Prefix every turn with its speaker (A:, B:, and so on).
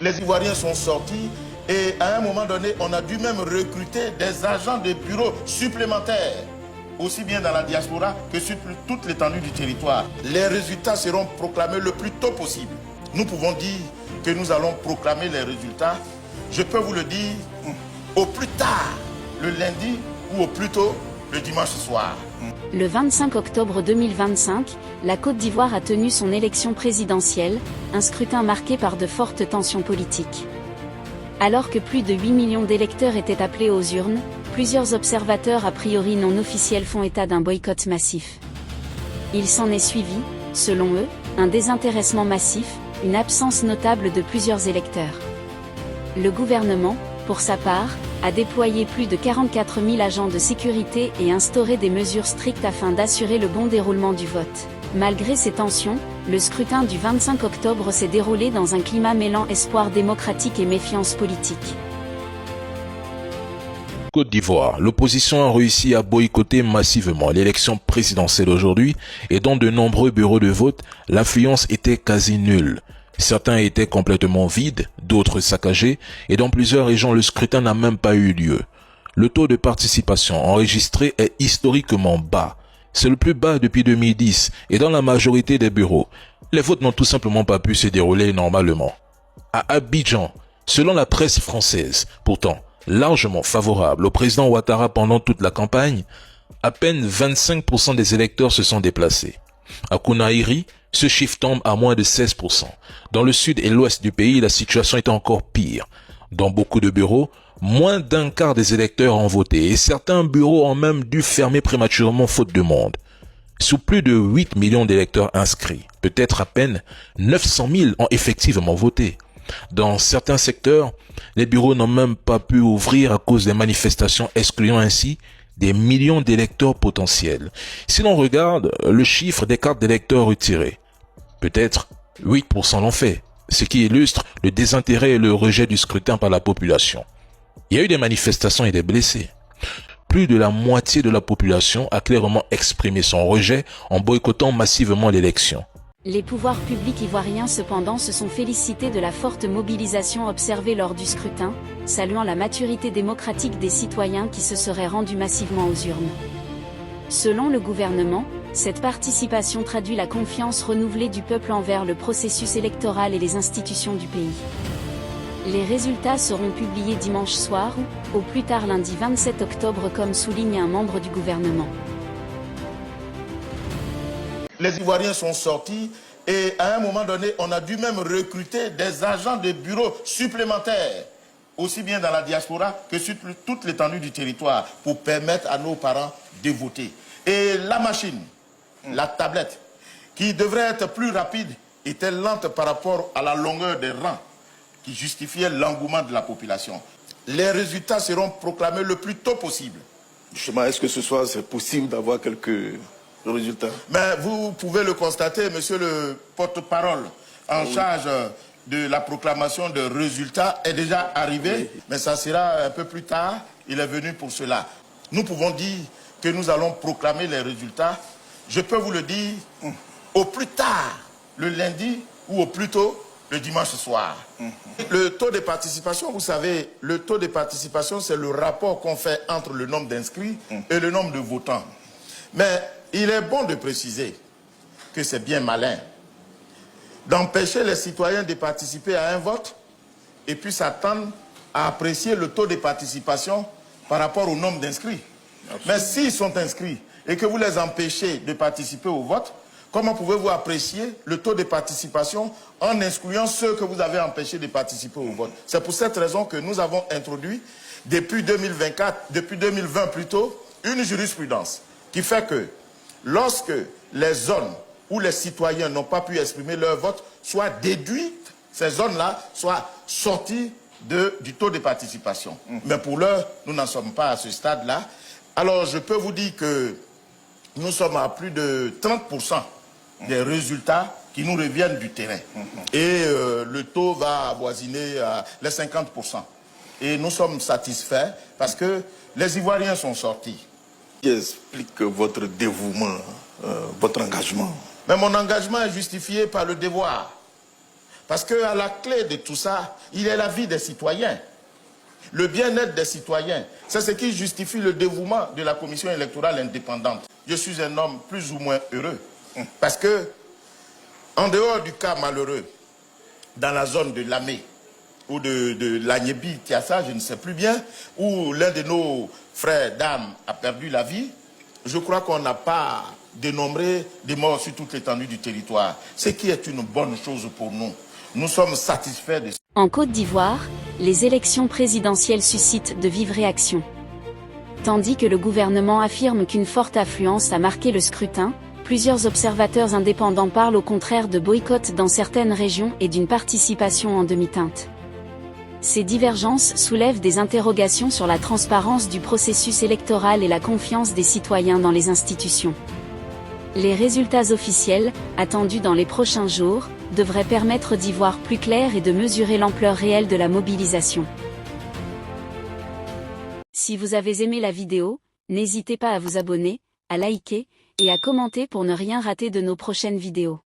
A: Les Ivoiriens sont sortis et à un moment donné, on a dû même recruter des agents de bureau supplémentaires, aussi bien dans la diaspora que sur toute l'étendue du territoire. Les résultats seront proclamés le plus tôt possible. Nous pouvons dire que nous allons proclamer les résultats, je peux vous le dire, au plus tard, le lundi ou au plus tôt, le dimanche soir.
B: Le 25 octobre 2025, la Côte d'Ivoire a tenu son élection présidentielle, un scrutin marqué par de fortes tensions politiques. Alors que plus de 8 millions d'électeurs étaient appelés aux urnes, plusieurs observateurs a priori non officiels font état d'un boycott massif. Il s'en est suivi, selon eux, un désintéressement massif, une absence notable de plusieurs électeurs. Le gouvernement, pour sa part, a déployé plus de 44 000 agents de sécurité et instauré des mesures strictes afin d'assurer le bon déroulement du vote. Malgré ces tensions, le scrutin du 25 octobre s'est déroulé dans un climat mêlant espoir démocratique et méfiance politique.
C: Côte d'Ivoire, l'opposition a réussi à boycotter massivement l'élection présidentielle aujourd'hui et dans de nombreux bureaux de vote, l'affluence était quasi nulle. Certains étaient complètement vides, d'autres saccagés, et dans plusieurs régions le scrutin n'a même pas eu lieu. Le taux de participation enregistré est historiquement bas. C'est le plus bas depuis 2010, et dans la majorité des bureaux, les votes n'ont tout simplement pas pu se dérouler normalement. À Abidjan, selon la presse française, pourtant largement favorable au président Ouattara pendant toute la campagne, à peine 25% des électeurs se sont déplacés. À Conakry, ce chiffre tombe à moins de 16%. Dans le sud et l'ouest du pays, la situation est encore pire. Dans beaucoup de bureaux, moins d'un quart des électeurs ont voté et certains bureaux ont même dû fermer prématurément faute de monde. Sous plus de 8 millions d'électeurs inscrits, peut-être à peine 900 000 ont effectivement voté. Dans certains secteurs, les bureaux n'ont même pas pu ouvrir à cause des manifestations, excluant ainsi des millions d'électeurs potentiels. Si l'on regarde le chiffre des cartes d'électeurs retirées, peut-être 8% l'ont fait, ce qui illustre le désintérêt et le rejet du scrutin par la population. Il y a eu des manifestations et des blessés. Plus de la moitié de la population a clairement exprimé son rejet en boycottant massivement l'élection.
B: Les pouvoirs publics ivoiriens cependant se sont félicités de la forte mobilisation observée lors du scrutin, saluant la maturité démocratique des citoyens qui se seraient rendus massivement aux urnes. Selon le gouvernement, cette participation traduit la confiance renouvelée du peuple envers le processus électoral et les institutions du pays. Les résultats seront publiés dimanche soir ou, au plus tard lundi 27 octobre comme souligne un membre du gouvernement.
A: Les Ivoiriens sont sortis et à un moment donné, on a dû même recruter des agents de bureau supplémentaires, aussi bien dans la diaspora que sur toute l'étendue du territoire, pour permettre à nos parents de voter. Et la machine, la tablette, qui devrait être plus rapide, était lente par rapport à la longueur des rangs qui justifiait l'engouement de la population. Les résultats seront proclamés le plus tôt possible.
D: Justement, est-ce que ce soir, c'est possible d'avoir quelques résultats?
A: Mais vous pouvez le constater, monsieur le porte-parole en charge de la proclamation de résultats est déjà arrivé, mais ça sera un peu plus tard, il est venu pour cela. Nous pouvons dire que nous allons proclamer les résultats, je peux vous le dire, au plus tard, le lundi ou au plus tôt, le dimanche soir. Le taux de participation, vous savez, le taux de participation, c'est le rapport qu'on fait entre le nombre d'inscrits et le nombre de votants. Mais il est bon de préciser que c'est bien malin d'empêcher les citoyens de participer à un vote et puis s'attendre à apprécier le taux de participation par rapport au nombre d'inscrits. Mais s'ils sont inscrits et que vous les empêchez de participer au vote, comment pouvez-vous apprécier le taux de participation en excluant ceux que vous avez empêchés de participer au vote? C'est pour cette raison que nous avons introduit, depuis 2020 plutôt, une jurisprudence qui fait que lorsque les zones où les citoyens n'ont pas pu exprimer leur vote soient déduites, ces zones-là soient sorties du taux de participation. Mais pour l'heure, nous n'en sommes pas à ce stade-là. Alors, je peux vous dire que nous sommes à plus de 30% des résultats qui nous reviennent du terrain. Et le taux va avoisiner les 50%. Et nous sommes satisfaits parce que les Ivoiriens sont sortis.
D: Qui explique votre dévouement, votre engagement?
A: Mais mon engagement est justifié par le devoir. Parce qu'à la clé de tout ça, il y a la vie des citoyens. Le bien-être des citoyens. C'est ce qui justifie le dévouement de la commission électorale indépendante. Je suis un homme plus ou moins heureux. Parce que, en dehors du cas malheureux, dans la zone de Lamé, ou de l'Agnébi, Tiassa, je ne sais plus bien, où l'un de nos frères d'âme a perdu la vie, je crois qu'on n'a pas dénombré des morts sur toute l'étendue du territoire. Ce qui est une bonne chose pour nous. Nous sommes satisfaits de ça.
B: En Côte d'Ivoire, les élections présidentielles suscitent de vives réactions. Tandis que le gouvernement affirme qu'une forte affluence a marqué le scrutin, plusieurs observateurs indépendants parlent au contraire de boycott dans certaines régions et d'une participation en demi-teinte. Ces divergences soulèvent des interrogations sur la transparence du processus électoral et la confiance des citoyens dans les institutions. Les résultats officiels, attendus dans les prochains jours, devraient permettre d'y voir plus clair et de mesurer l'ampleur réelle de la mobilisation. Si vous avez aimé la vidéo, n'hésitez pas à vous abonner, à liker, et à commenter pour ne rien rater de nos prochaines vidéos.